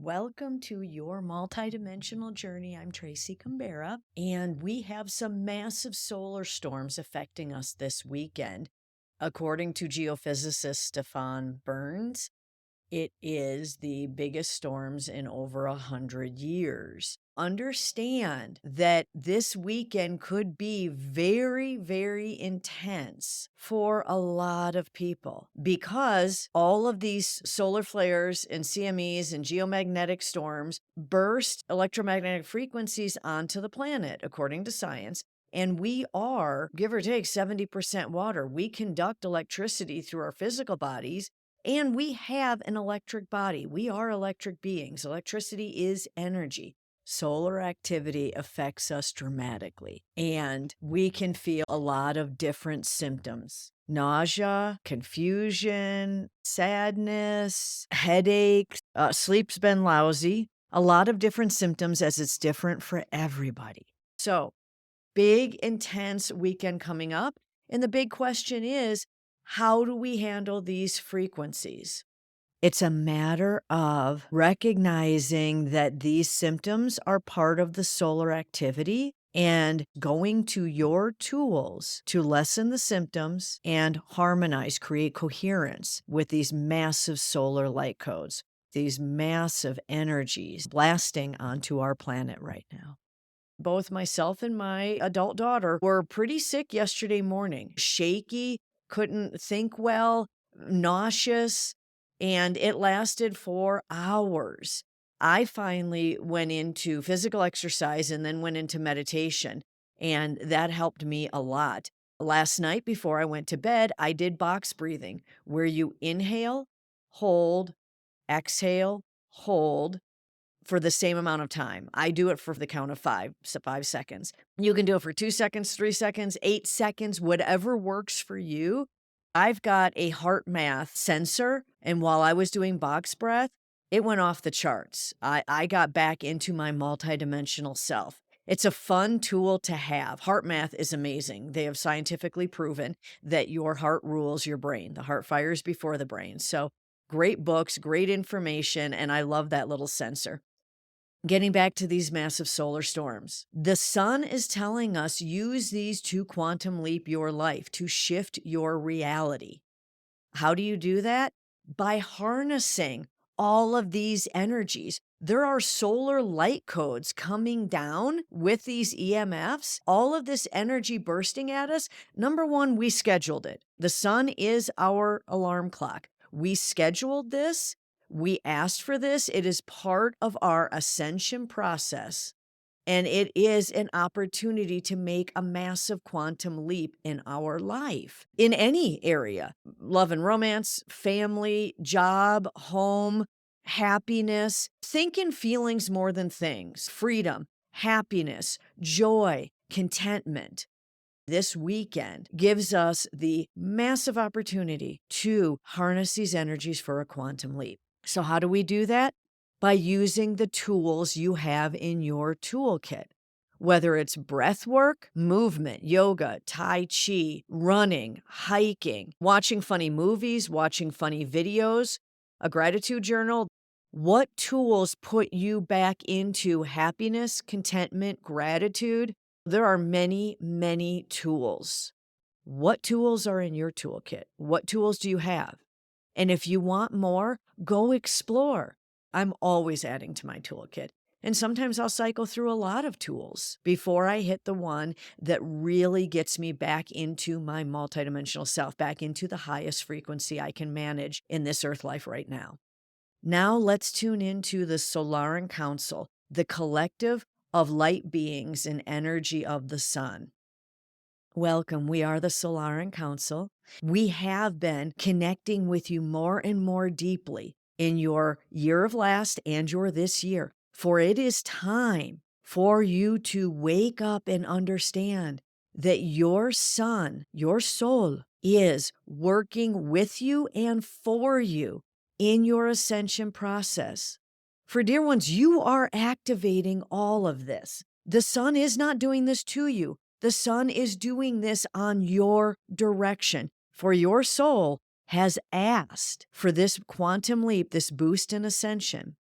Welcome to your multidimensional journey. I'm Tracy Cambera, and we have some massive solar storms affecting us this weekend. According to geophysicist Stefan Burns, it is the biggest storms in over 100 years. Understand that this weekend could be very, very intense for a lot of people because all of these solar flares and CMEs and geomagnetic storms burst electromagnetic frequencies onto the planet, according to science. And we are, give or take, 70% water. We conduct electricity through our physical bodies. And we have an electric body. We are electric beings. Electricity is energy. Solar activity affects us dramatically, and we can feel a lot of different symptoms: nausea, confusion, sadness, headaches, sleep's been lousy, a lot of different symptoms as it's different for everybody. So, big, intense weekend coming up. And the big question is, how do we handle these frequencies? It's a matter of recognizing that these symptoms are part of the solar activity and going to your tools to lessen the symptoms and harmonize, create coherence with these massive solar light codes, these massive energies blasting onto our planet right now. Both myself and my adult daughter were pretty sick yesterday morning, shaky, couldn't think well, nauseous, and it lasted for hours. I finally went into physical exercise and then went into meditation, and that helped me a lot. Last night before I went to bed, I did box breathing, where you inhale, hold, exhale, hold, for the same amount of time. I do it for the count of 5 seconds. You can do it for 2 seconds, 3 seconds, 8 seconds, whatever works for you. I've got a heart math sensor, and while I was doing box breath, it went off the charts. I got back into my multidimensional self. It's a fun tool to have. Heart math is amazing. They have scientifically proven that your heart rules your brain. The heart fires before the brain. So great books, great information, and I love that little sensor. Getting back to these massive solar storms, the sun is telling us use these to quantum leap your life, to shift your reality. How do you do that? By harnessing all of these energies. There are solar light codes coming down with these EMFs, all of this energy bursting at us. Number one, we scheduled it. The sun is our alarm clock. We scheduled this. We asked for this. It is part of our ascension process. And it is an opportunity to make a massive quantum leap in our life, in any area: love and romance, family, job, home, happiness. Think in feelings more than things: freedom, happiness, joy, contentment. This weekend gives us the massive opportunity to harness these energies for a quantum leap. So, how do we do that? By using the tools you have in your toolkit, whether it's breath work, movement, yoga, Tai Chi, running, hiking, watching funny movies, watching funny videos, a gratitude journal. What tools put you back into happiness, contentment, gratitude? There are many, many tools. What tools are in your toolkit? What tools do you have? And if you want more, go explore. I'm always adding to my toolkit. And sometimes I'll cycle through a lot of tools before I hit the one that really gets me back into my multidimensional self, back into the highest frequency I can manage in this earth life right now. Now let's tune into the Solaran Council, the collective of light beings and energy of the sun. Welcome. We are the Solaran Council. We have been connecting with you more and more deeply in your year of last and your this year, for it is time for you to wake up and understand that your sun, your soul, is working with you and for you in your ascension process. For dear ones, you are activating all of this. The sun is not doing this to you. The sun is doing this on your direction. For your soul has asked for this quantum leap, this boost in ascension.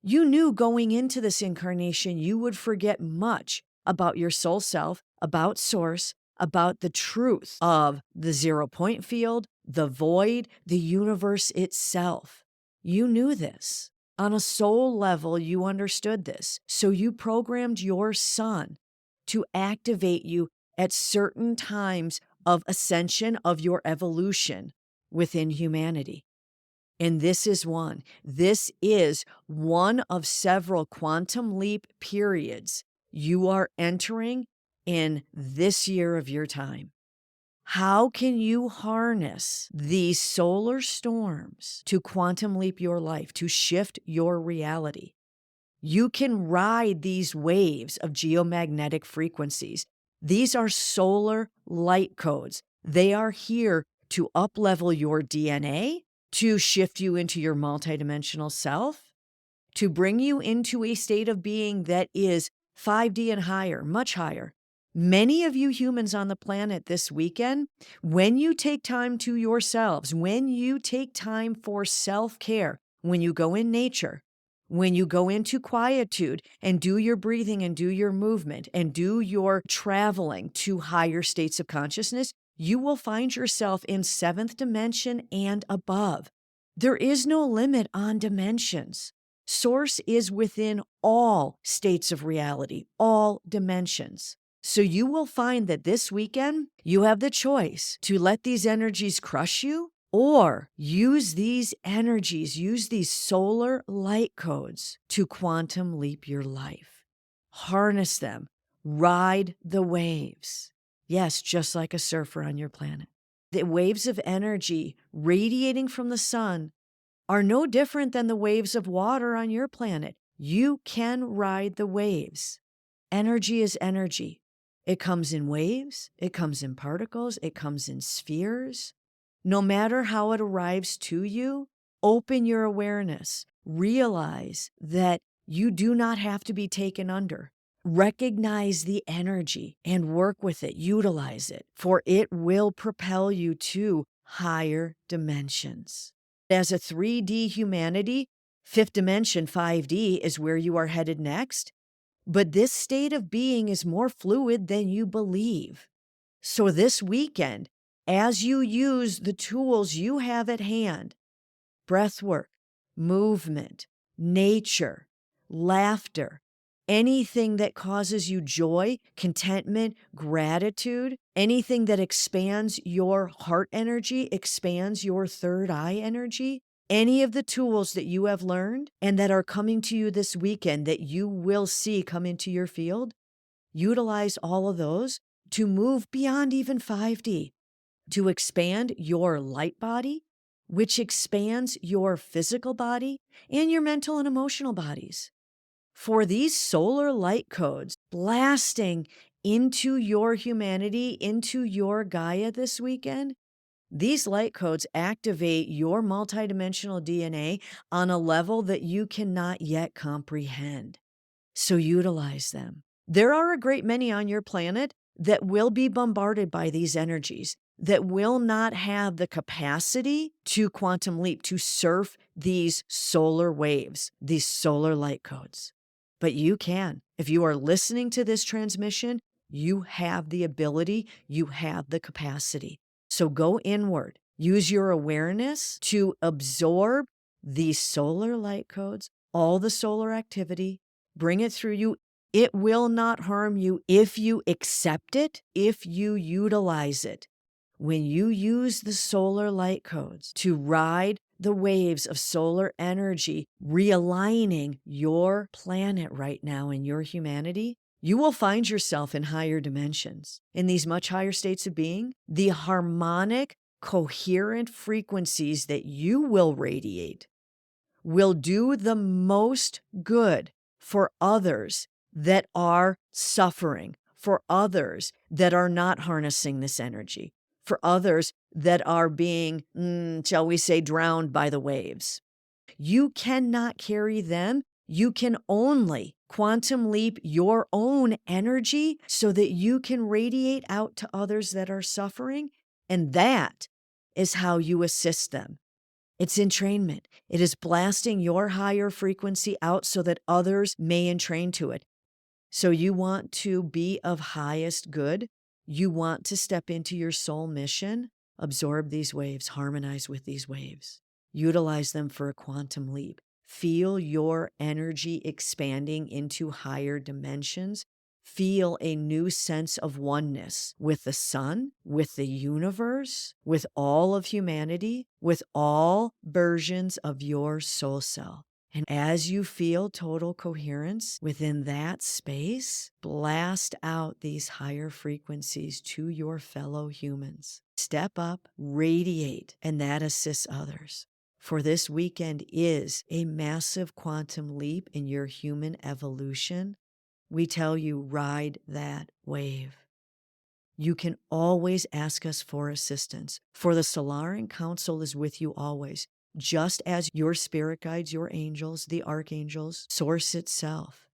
You knew going into this incarnation, you would forget much about your soul self, about source, about the truth of the 0 point field, the void, the universe itself. You knew this. On a soul level, you understood this. So you programmed your son to activate you at certain times of ascension of your evolution within humanity. And this is one. This is one of several quantum leap periods you are entering in this year of your time. How can you harness these solar storms to quantum leap your life, to shift your reality? You can ride these waves of geomagnetic frequencies. These are solar light codes. They are here to uplevel your DNA, to shift you into your multidimensional self, to bring you into a state of being that is 5D and higher, much higher. Many of you humans on the planet this weekend, when you take time to yourselves, when you take time for self-care, when you go in nature, when you go into quietude and do your breathing and do your movement and do your traveling to higher states of consciousness, you will find yourself in 7th dimension and above. There is no limit on dimensions. Source is within all states of reality, all dimensions. So you will find that this weekend, you have the choice to let these energies crush you or use these energies, use these solar light codes to quantum leap your life. Harness them, ride the waves. Yes, just like a surfer on your planet. The waves of energy radiating from the sun are no different than the waves of water on your planet. You can ride the waves. Energy is energy. It comes in waves, it comes in particles, it comes in spheres. No matter how it arrives to you, open your awareness. Realize that you do not have to be taken under. Recognize the energy and work with it, utilize it, for it will propel you to higher dimensions. As a 3D humanity, 5th dimension, 5D, is where you are headed next. But this state of being is more fluid than you believe. So this weekend, as you use the tools you have at hand, breath work, movement, nature, laughter, anything that causes you joy, contentment, gratitude, anything that expands your heart energy, expands your third eye energy, any of the tools that you have learned and that are coming to you this weekend that you will see come into your field, utilize all of those to move beyond even 5D, to expand your light body, which expands your physical body and your mental and emotional bodies. For these solar light codes blasting into your humanity, into your Gaia this weekend, these light codes activate your multidimensional DNA on a level that you cannot yet comprehend. So utilize them. There are a great many on your planet that will be bombarded by these energies, that will not have the capacity to quantum leap, to surf these solar waves, these solar light codes. But you can. If you are listening to this transmission, you have the ability, you have the capacity. So go inward. Use your awareness to absorb these solar light codes, all the solar activity, bring it through you. It will not harm you if you accept it, if you utilize it. When you use the solar light codes to ride the waves of solar energy, realigning your planet right now in your humanity, you will find yourself in higher dimensions, in these much higher states of being. The harmonic, coherent frequencies that you will radiate will do the most good for others that are suffering, for others that are not harnessing this energy, for others that are being, shall we say, drowned by the waves. You cannot carry them. You can only quantum leap your own energy so that you can radiate out to others that are suffering. And that is how you assist them. It's entrainment. It is blasting your higher frequency out so that others may entrain to it. So you want to be of highest good? You want to step into your soul mission? Absorb these waves, harmonize with these waves, utilize them for a quantum leap. Feel your energy expanding into higher dimensions. Feel a new sense of oneness with the sun, with the universe, with all of humanity, with all versions of your soul self. And as you feel total coherence within that space, blast out these higher frequencies to your fellow humans. Step up, radiate, and that assists others. For this weekend is a massive quantum leap in your human evolution. We tell you, ride that wave. You can always ask us for assistance, for the Solaran Council is with you always, just as your spirit guides, your angels, the archangels, source itself.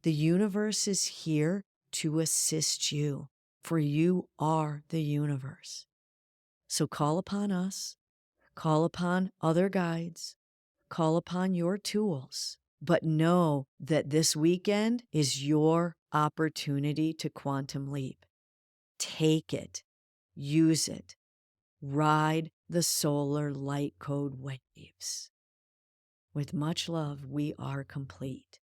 The universe is here to assist you, for you are the universe. So call upon us, call upon other guides, call upon your tools, but know that this weekend is your opportunity to quantum leap. Take it, use it, ride the solar light code waves. With much love, we are complete.